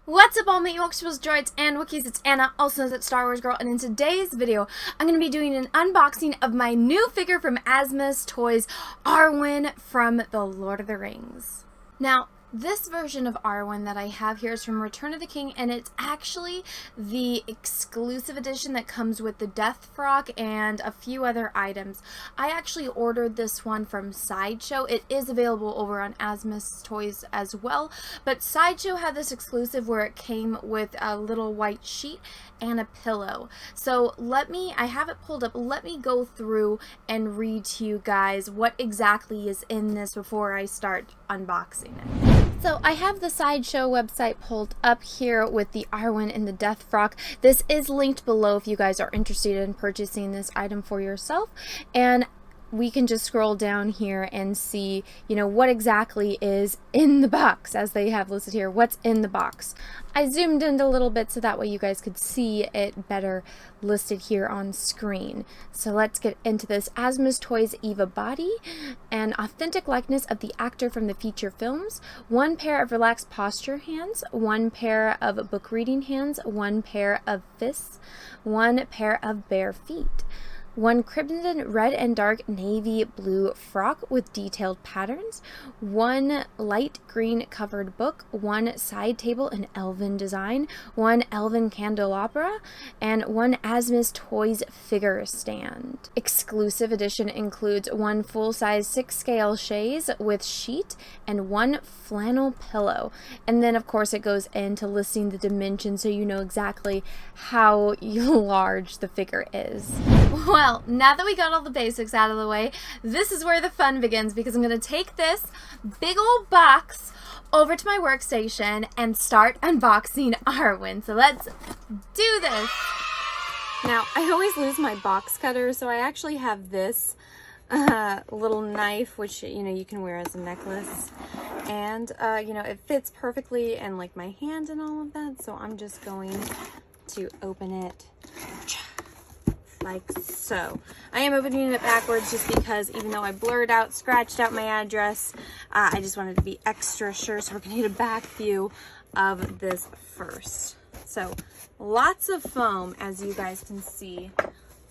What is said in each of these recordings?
What's up all my Ewoks, droids, and Wookiees, it's Anna, also known as That Star Wars Girl, and in today's video, I'm going to be doing an unboxing of my new figure from Asmus Toys, Arwen from The Lord of the Rings. Now, this version of Arwen that I have here is from Return of the King, and it's actually the exclusive edition that comes with the death frock and a few other items. I actually ordered this one from Sideshow. It is available over on Asmus Toys as well, but Sideshow had this exclusive where it came with a little white sheet and a pillow. So I have it pulled up. Let me go through and read to you guys what exactly is in this before I start unboxing it. So I have the Sideshow website pulled up here with the Arwen in the death frock. This is linked below if you guys are interested in purchasing this item for yourself. And we can just scroll down here and see, what exactly is in the box, as they have listed here, what's in the box. I zoomed in a little bit so that way you guys could see it better listed here on screen. So let's get into this. Asmus Toys Eva body, an authentic likeness of the actor from the feature films, one pair of relaxed posture hands, one pair of book reading hands, one pair of fists, one pair of bare feet. One crimson, red, and dark navy blue frock with detailed patterns, one light green covered book, one side table in elven design, one elven candelabra, and one Asmus Toys figure stand. Exclusive edition includes one full-size 6-scale chaise with sheet and one flannel pillow. And then, of course, it goes into listing the dimensions so you know exactly how large the figure is. Well, now that we got all the basics out of the way, this is where the fun begins, because I'm going to take this big old box over to my workstation and start unboxing Arwen. So let's do this. Now, I always lose my box cutter, so I actually have this little knife, which, you can wear as a necklace. And, it fits perfectly in, like, my hand and all of that, so I'm just going to open it like so. I am opening it backwards just because even though I scratched out my address, I just wanted to be extra sure, so we're gonna get a back view of this first. So lots of foam, as you guys can see.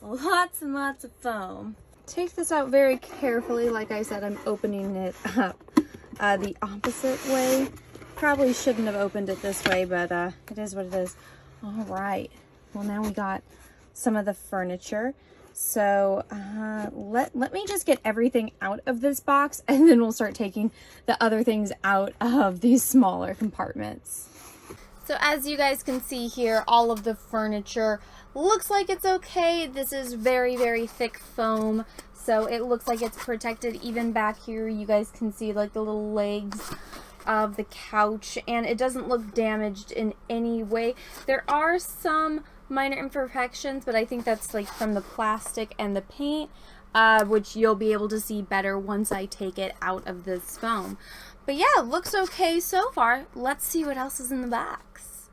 Lots and lots of foam. Take this out very carefully. Like I said, I'm opening it up the opposite way. Probably shouldn't have opened it this way, but it is what it is. All right, well, now we got some of the furniture. So let me just get everything out of this box, and then we'll start taking the other things out of these smaller compartments. So as you guys can see here, all of the furniture looks like it's okay. This is very, very thick foam, so it looks like it's protected. Even back here, you guys can see like the little legs of the couch, and it doesn't look damaged in any way. There are some minor imperfections, but I think that's like from the plastic and the paint, which you'll be able to see better once I take it out of this foam. But yeah, it looks okay so far. Let's see what else is in the box.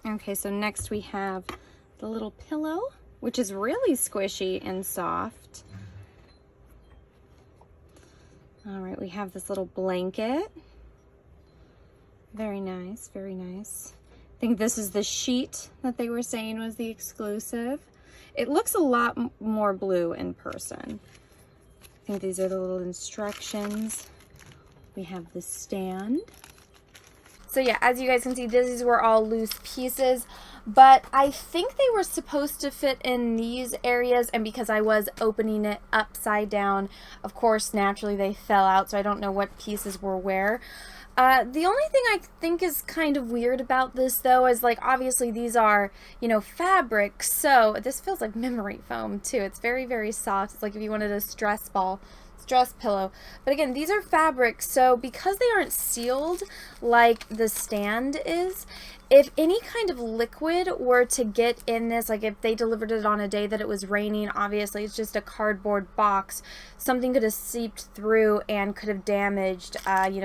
Okay, so next we have the little pillow, which is really squishy and soft. All right, we have this little blanket. Very nice, very nice. I think this is the sheet that they were saying was the exclusive. It looks a lot more blue in person. I think these are the little instructions. We have the stand. So yeah, as you guys can see, these were all loose pieces, but I think they were supposed to fit in these areas, and because I was opening it upside down, of course, naturally they fell out, so I don't know what pieces were where. The only thing I think is kind of weird about this, though, is, like, obviously these are, fabric, so this feels like memory foam, too. It's very, very soft. It's like if you wanted a stress pillow. But again, these are fabric, so because they aren't sealed like the stand is, if any kind of liquid were to get in this, like if they delivered it on a day that it was raining, obviously it's just a cardboard box, something could have seeped through and could have damaged,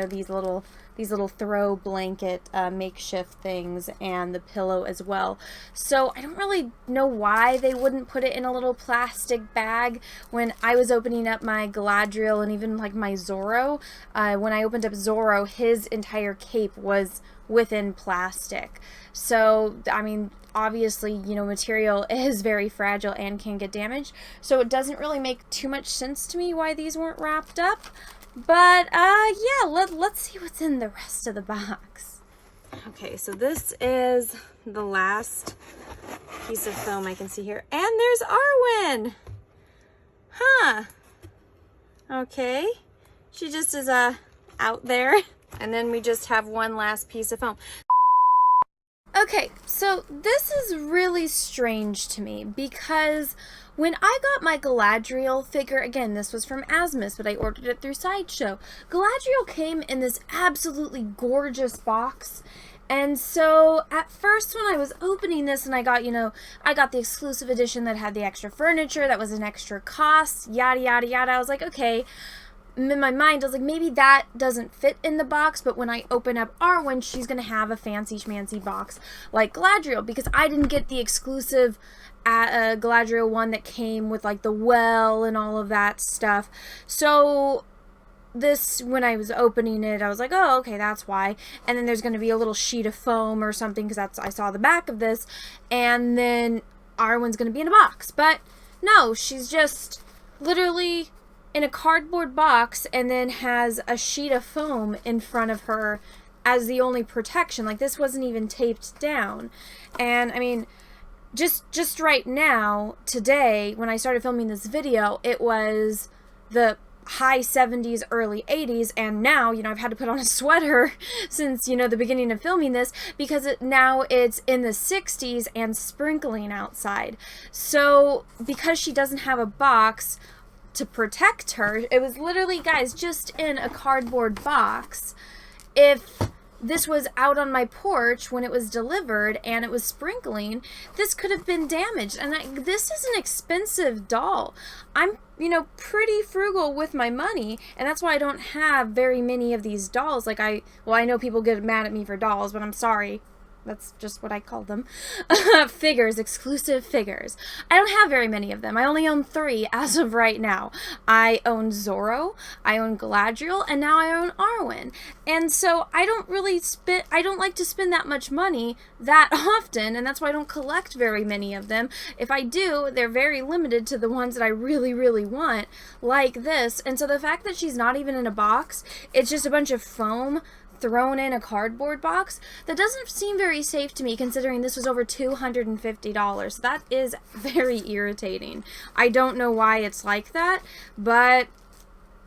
these little these little throw blanket makeshift things, and the pillow as well. So I don't really know why they wouldn't put it in a little plastic bag. When I was opening up my Galadriel and even like my Zorro, when I opened up Zorro, his entire cape was within plastic. So I mean, obviously, you know, material is very fragile and can get damaged, so it doesn't really make too much sense to me why these weren't wrapped up. But yeah, let's see what's in the rest of the box. Okay, so this is the last piece of foam I can see here, and there's Arwen. Huh. Okay, she just is out there, and then we just have one last piece of foam. Okay, so this is really strange to me because when I got my Galadriel figure, again, this was from Asmus, but I ordered it through Sideshow. Galadriel came in this absolutely gorgeous box. And so at first when I was opening this and I got, you know, I got the exclusive edition that had the extra furniture, that was an extra cost, yada, yada, yada. I was like, okay. In my mind, I was like, maybe that doesn't fit in the box, but when I open up Arwen, she's going to have a fancy schmancy box like Galadriel, because I didn't get the exclusive Galadriel one that came with like the well and all of that stuff. So this, when I was opening it, I was like, oh, okay, that's why. And then there's going to be a little sheet of foam or something, because that's, I saw the back of this, and then Arwen's going to be in a box. But no, she's just literally in a cardboard box and then has a sheet of foam in front of her as the only protection. Like, this wasn't even taped down. And I mean, just right now, today, when I started filming this video, it was the high 70s, early 80s, and now, you know, I've had to put on a sweater since, you know, the beginning of filming this, because now it's in the 60s and sprinkling outside. So because she doesn't have a box to protect her, it was literally, guys, just in a cardboard box. If this was out on my porch when it was delivered and it was sprinkling, this could have been damaged. And this is an expensive doll. I'm, you know, pretty frugal with my money, and that's why I don't have very many of these dolls. Like, well, I know people get mad at me for dolls, but I'm sorry. That's just what I call them. Figures, exclusive figures. I don't have very many of them. I only own 3 as of right now. I own Zorro, I own Galadriel, and now I own Arwen. And so I don't really I don't like to spend that much money that often, and that's why I don't collect very many of them. If I do, they're very limited to the ones that I really, really want, like this. And so the fact that she's not even in a box, it's just a bunch of foam thrown in a cardboard box, that doesn't seem very safe to me, considering this was over $250. That is very irritating. I don't know why it's like that, but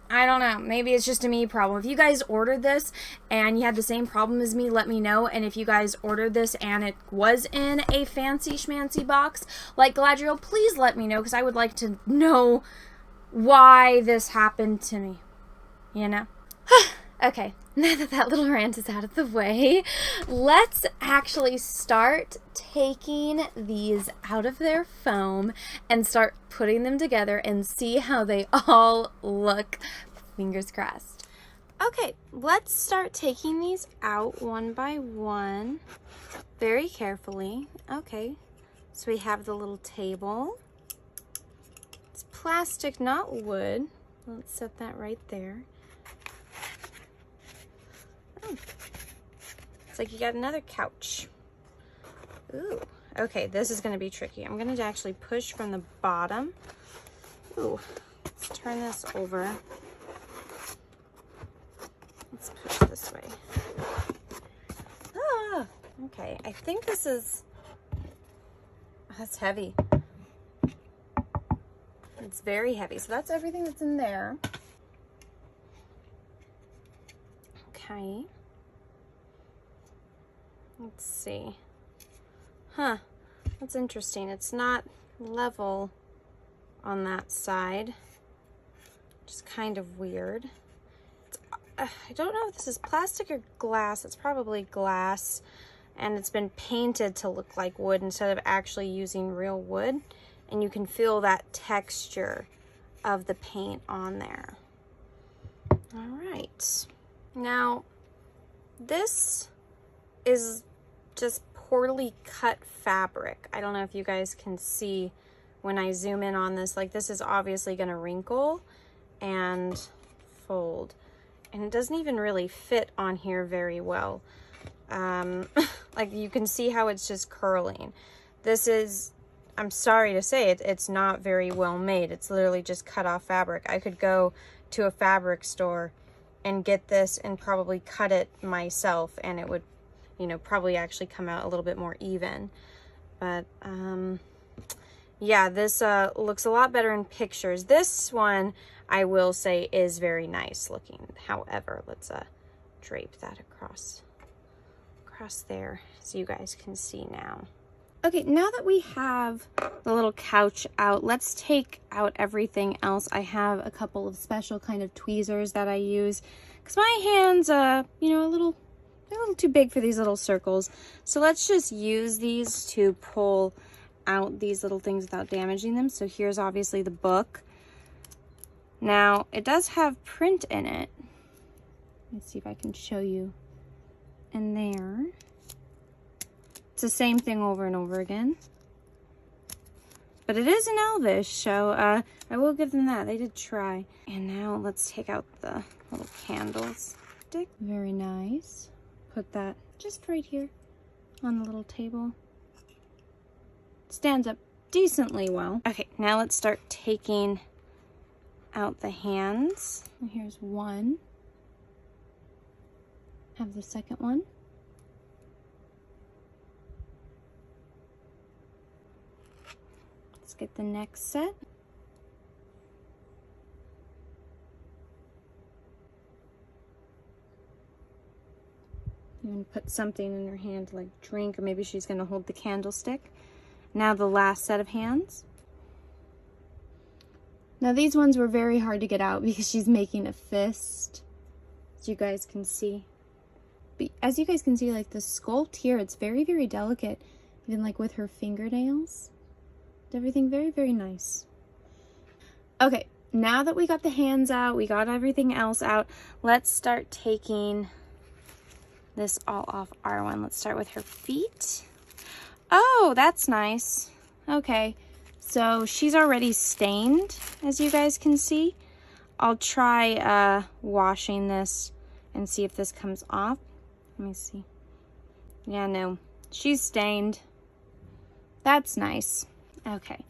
I don't know. Maybe it's just a me problem. If you guys ordered this and you had the same problem as me, let me know. And if you guys ordered this and it was in a fancy schmancy box like Galadriel, please let me know, because I would like to know why this happened to me. You know? Okay, now that that little rant is out of the way, let's actually start taking these out of their foam and start putting them together and see how they all look. Fingers crossed. Okay, let's start taking these out one by one, very carefully. Okay, so we have the little table. It's plastic, not wood. Let's set that right there. It's like you got another couch. Ooh, okay, this is gonna be tricky. I'm gonna actually push from the bottom. Ooh, let's turn this over. Let's push this way. Ah, okay, I think this is, that's heavy. It's very heavy, so that's everything that's in there. Okay. Let's see. Huh, that's interesting. It's not level on that side, which is kind of weird. I don't know if this is plastic or glass. It's probably glass, and it's been painted to look like wood instead of actually using real wood, and you can feel that texture of the paint on there. All right. Now, this is just poorly cut fabric. I don't know if you guys can see when I zoom in on this, like this is obviously going to wrinkle and fold, and it doesn't even really fit on here very well. Like you can see how it's just curling. This is, I'm sorry to say it, it's not very well made. It's literally just cut off fabric. I could go to a fabric store and get this and probably cut it myself, and it would, you know, probably actually come out a little bit more even. But yeah, this looks a lot better in pictures. This one, I will say, is very nice looking. However, let's drape that across there so you guys can see now. Okay, now that we have the little couch out, let's take out everything else. I have a couple of special kind of tweezers that I use because my hands, you know, they're a little too big for these little circles. So let's just use these to pull out these little things without damaging them. So here's obviously the book. Now, it does have print in it. Let's see if I can show you. In there. It's the same thing over and over again. But it is an Elvish, so I will give them that. They did try. And now let's take out the little candles. Stick. Very nice. Put that just right here on the little table. Stands up decently well. Okay, now let's start taking out the hands. And here's one. Have the second one. Let's get the next set. And put something in her hand like drink, or maybe she's going to hold the candlestick. Now the last set of hands. Now these ones were very hard to get out because she's making a fist, as you guys can see. But as you guys can see, like the sculpt here, it's very, very delicate, even like with her fingernails. Everything very, very nice. Okay, now that we got the hands out, we got everything else out, let's start taking this all off Arwen. Let's start with her feet. Oh, that's nice. Okay, so she's already stained, as you guys can see. I'll try washing this and see if this comes off. Let me see. Yeah, no, she's stained. That's nice. Okay,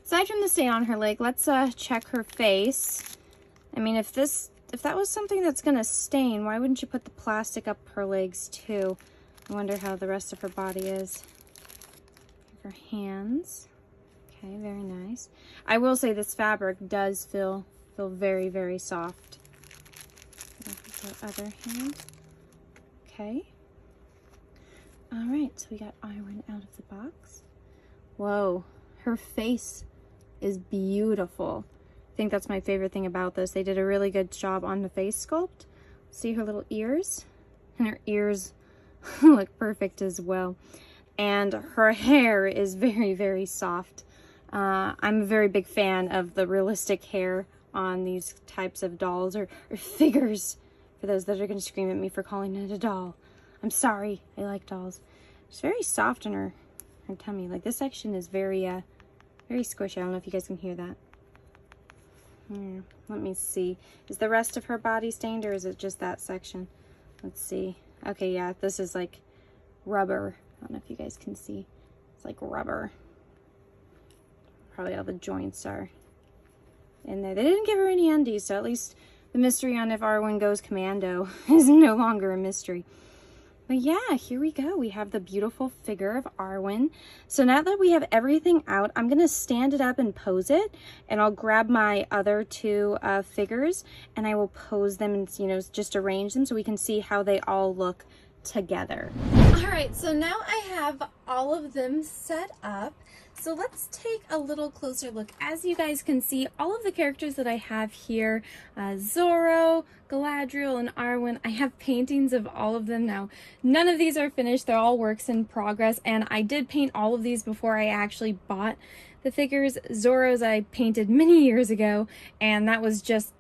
aside from the stain on her leg, let's check her face. I mean, if that was something that's gonna stain, why wouldn't you put the plastic up her legs too? I wonder how the rest of her body is. Her hands. Okay, very nice. I will say this fabric does feel very, very soft. The other hand. Okay. All right, so we got Arwen out of the box. Whoa, her face is beautiful. I think that's my favorite thing about this. They did a really good job on the face sculpt. See her little ears? And her ears look perfect as well. And her hair is very, very soft. I'm a very big fan of the realistic hair on these types of dolls or figures. For those that are going to scream at me for calling it a doll. I'm sorry, I like dolls. It's very soft in her tummy. Like this section is very, very squishy. I don't know if you guys can hear that. Let me see. Is the rest of her body stained, or is it just that section? Let's see. Okay, yeah, this is like rubber. I don't know if you guys can see. It's like rubber. Probably all the joints are in there. They didn't give her any undies, so at least the mystery on if Arwen goes commando is no longer a mystery. But yeah, here we go. We have the beautiful figure of Arwen. So now that we have everything out, I'm going to stand it up and pose it. And I'll grab my other two figures and I will pose them and, you know, just arrange them so we can see how they all look together. All right, so now I have all of them set up. So let's take a little closer look. As you guys can see, all of the characters that I have here, Zorro, Galadriel, and Arwen, I have paintings of all of them now. None of these are finished. They're all works in progress, and I did paint all of these before I actually bought the figures. Zorro's I painted many years ago, and that was just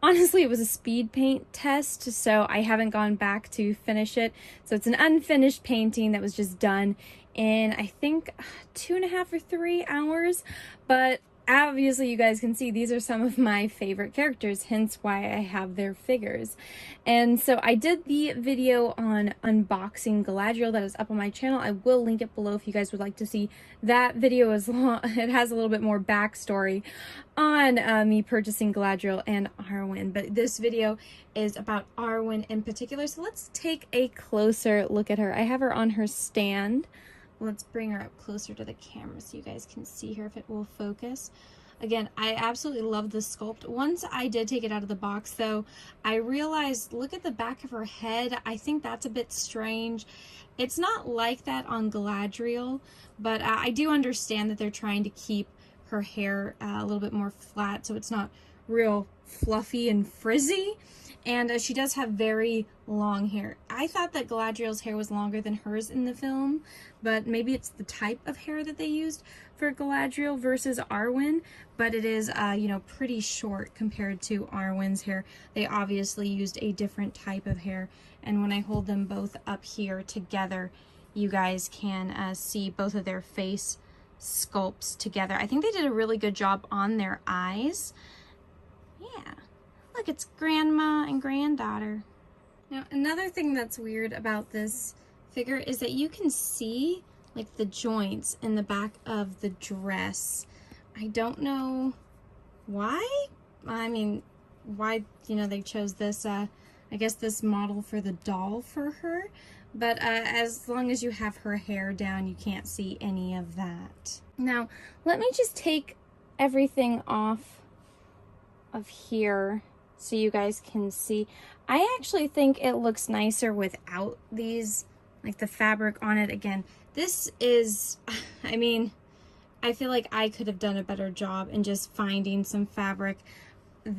honestly, it was a speed paint test, so I haven't gone back to finish it. So it's an unfinished painting that was just done in, I think, 2.5 or 3 hours. But obviously, you guys can see these are some of my favorite characters, hence why I have their figures. And so I did the video on unboxing Galadriel that is up on my channel. I will link it below if you guys would like to see that video as long. It has a little bit more backstory on me purchasing Galadriel and Arwen. But this video is about Arwen in particular. So let's take a closer look at her. I have her on her stand. Let's bring her up closer to the camera so you guys can see her if it will focus. Again, I absolutely love the sculpt. Once I did take it out of the box, though, I realized, look at the back of her head. I think that's a bit strange. It's not like that on Galadriel, but I do understand that they're trying to keep her hair a little bit more flat so it's not real fluffy and frizzy. And she does have very long hair. I thought that Galadriel's hair was longer than hers in the film, but maybe it's the type of hair that they used for Galadriel versus Arwen, but it is, you know, pretty short compared to Arwen's hair. They obviously used a different type of hair, and when I hold them both up here together, you guys can see both of their face sculpts together. I think they did a really good job on their eyes. Yeah. Look, it's grandma and granddaughter. Now, another thing that's weird about this figure is that you can see like the joints in the back of the dress. I don't know why. I mean, why, you know, they chose this, I guess this model for the doll for her. But as long as you have her hair down, you can't see any of that. Now, let me just take everything off of here so you guys can see. I actually think it looks nicer without these, like the fabric on it. Again, this is, I mean, I feel like I could have done a better job in just finding some fabric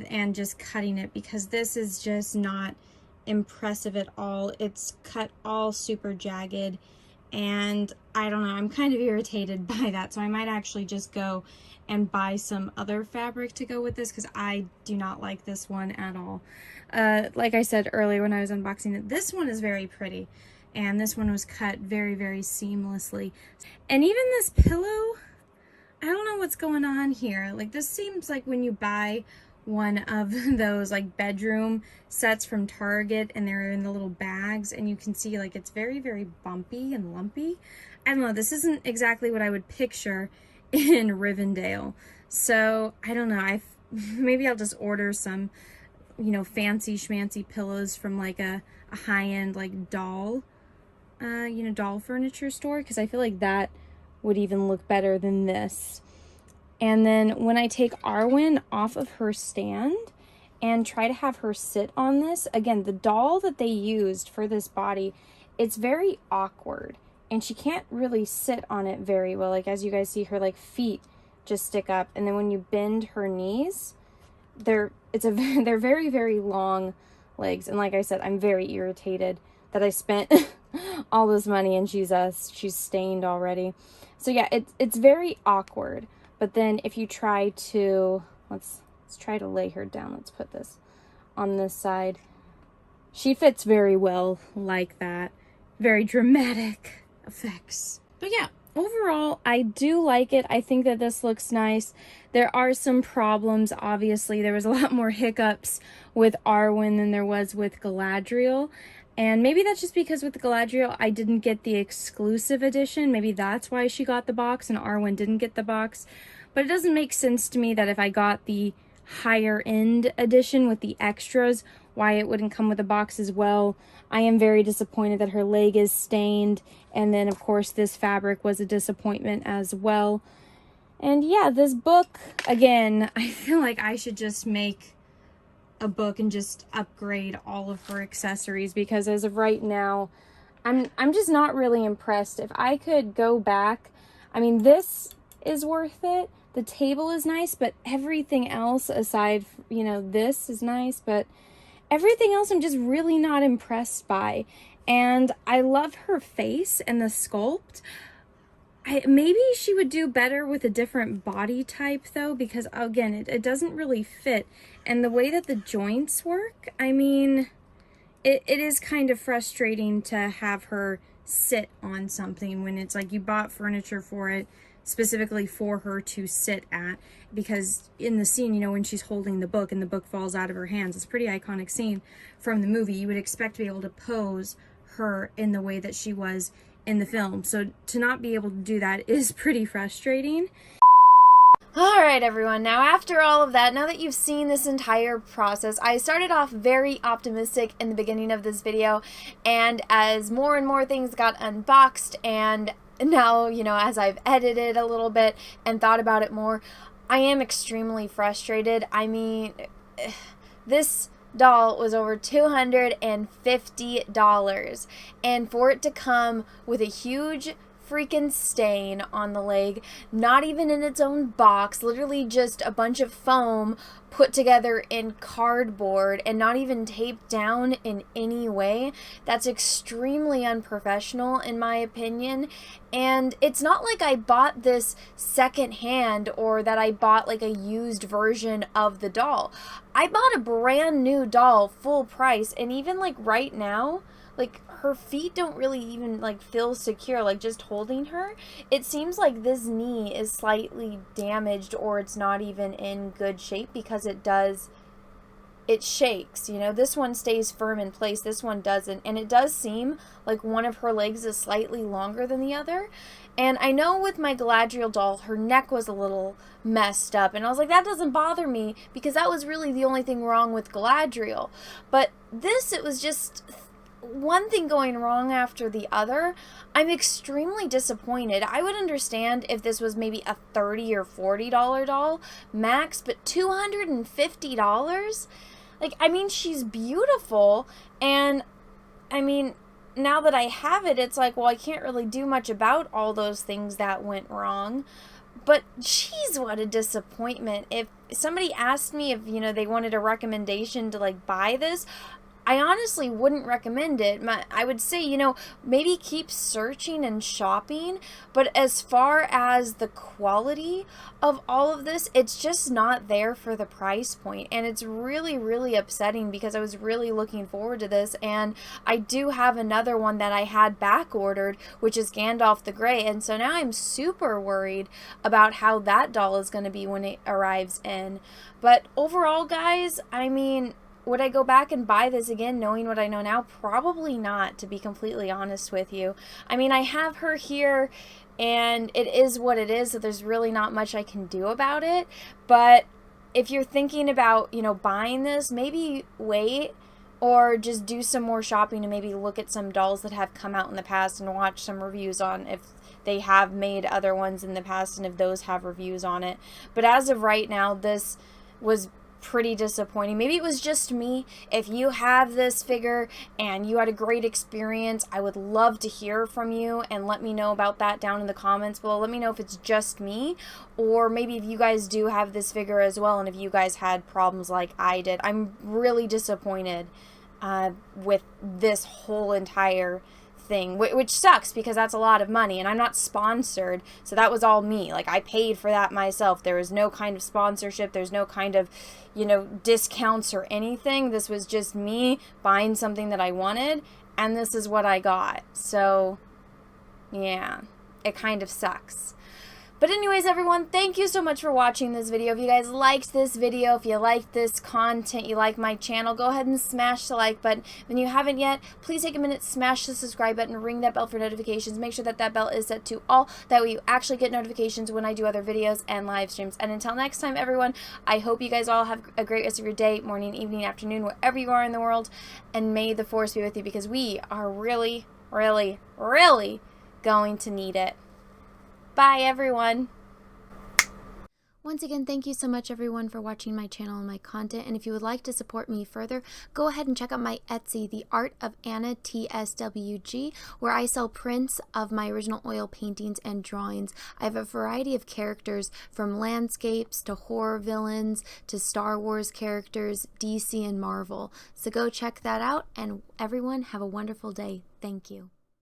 and just cutting it, because this is just not impressive at all. It's cut all super jagged, and I don't know, I'm kind of irritated by that, so I might actually just go and buy some other fabric to go with this, because I do not like this one at all. Like I said earlier when I was unboxing it, this one is very pretty, and this one was cut very, very seamlessly. And even this pillow, I don't know what's going on here. Like, this seems like when you buy one of those like bedroom sets from Target and they're in the little bags, and you can see like it's very, very bumpy and lumpy. I don't know, this isn't exactly what I would picture in Rivendell. So I don't know, maybe I'll just order some, you know, fancy schmancy pillows from like a high-end like doll, you know, doll furniture store, because I feel like that would even look better than this. And then when I take Arwen off of her stand and try to have her sit on this, again, the doll that they used for this body, it's very awkward, and she can't really sit on it very well. Like, as you guys see, her like feet just stick up, and then when you bend her knees, they're very, very long legs. And like I said, I'm very irritated that I spent all this money and she's stained already. So yeah, it's very awkward. But then if you try to, let's try to lay her down. Let's put this on this side. She fits very well like that. Very dramatic effects. But yeah, overall, I do like it. I think that this looks nice. There are some problems, obviously. There was a lot more hiccups with Arwen than there was with Galadriel. And maybe that's just because with Galadriel, I didn't get the exclusive edition. Maybe that's why she got the box and Arwen didn't get the box. But it doesn't make sense to me that if I got the higher end edition with the extras, why it wouldn't come with a box as well. I am very disappointed that her leg is stained. And then, of course, this fabric was a disappointment as well. And yeah, this book, again, I feel like I should just make a book and just upgrade all of her accessories, because as of right now, I'm just not really impressed. If I could go back, I mean, this is worth it. The table is nice, but everything else aside, you know, this is nice, but everything else I'm just really not impressed by. And I love her face and the sculpt. Maybe she would do better with a different body type though, because again, it doesn't really fit. And the way that the joints work, I mean, it is kind of frustrating to have her sit on something when it's like you bought furniture for it specifically for her to sit at, because in the scene, you know, when she's holding the book and the book falls out of her hands, it's a pretty iconic scene from the movie. You would expect to be able to pose her in the way that she was in the film. So to not be able to do that is pretty frustrating. Alright everyone, now after all of that, now that you've seen this entire process, I started off very optimistic in the beginning of this video, and as more and more things got unboxed, and now, you know, as I've edited a little bit and thought about it more, I am extremely frustrated. I mean, this doll was over $250, and for it to come with a huge freaking stain on the leg, not even in its own box, literally just a bunch of foam put together in cardboard and not even taped down in any way, that's extremely unprofessional in my opinion. And it's not like I bought this secondhand or that I bought like a used version of the doll. I bought a brand new doll full price, and even like right now, like her feet don't really even like feel secure, like just holding her. It seems like this knee is slightly damaged, or it's not even in good shape, because it shakes, you know. This one stays firm in place, this one doesn't, and it does seem like one of her legs is slightly longer than the other. And I know with my Galadriel doll, her neck was a little messed up, and I was like, that doesn't bother me, because that was really the only thing wrong with Galadriel. But this, it was just one thing going wrong after the other. I'm extremely disappointed. I would understand if this was maybe a $30 or $40 doll max, but $250? Like, I mean, she's beautiful, and I mean, now that I have it, it's like, well, I can't really do much about all those things that went wrong. But geez, what a disappointment. If somebody asked me if, you know, they wanted a recommendation to like buy this, I honestly wouldn't recommend it. I would say, you know, maybe keep searching and shopping, but as far as the quality of all of this, it's just not there for the price point, and it's really, really upsetting, because I was really looking forward to this, and I do have another one that I had back ordered, which is Gandalf the Grey, and so now I'm super worried about how that doll is going to be when it arrives in. But overall, guys, I mean, would I go back and buy this again knowing what I know now? Probably not, to be completely honest with you. I mean, I have her here, and it is what it is, so there's really not much I can do about it. But if you're thinking about, you know, buying this, maybe wait, or just do some more shopping and maybe look at some dolls that have come out in the past and watch some reviews on if they have made other ones in the past and if those have reviews on it. But as of right now, this was pretty disappointing. Maybe it was just me. If you have this figure and you had a great experience, I would love to hear from you and let me know about that down in the comments below. Let me know if it's just me, or maybe if you guys do have this figure as well and if you guys had problems like I did. I'm really disappointed with this whole entire thing, which sucks, because that's a lot of money, and I'm not sponsored, so that was all me. Like, I paid for that myself. There was no kind of sponsorship, there's no kind of, you know, discounts or anything. This was just me buying something that I wanted, and this is what I got. So yeah, it kind of sucks. But anyways, everyone, thank you so much for watching this video. If you guys liked this video, if you liked this content, you like my channel, go ahead and smash the like button. If you haven't yet, please take a minute, smash the subscribe button, ring that bell for notifications. Make sure that that bell is set to all. That way you actually get notifications when I do other videos and live streams. And until next time, everyone, I hope you guys all have a great rest of your day, morning, evening, afternoon, wherever you are in the world. And may the force be with you, because we are really, really, really going to need it. Bye, everyone. Once again, thank you so much, everyone, for watching my channel and my content. And if you would like to support me further, go ahead and check out my Etsy, The Art of Anna TSWG, where I sell prints of my original oil paintings and drawings. I have a variety of characters, from landscapes to horror villains to Star Wars characters, DC and Marvel. So go check that out, and everyone have a wonderful day. Thank you.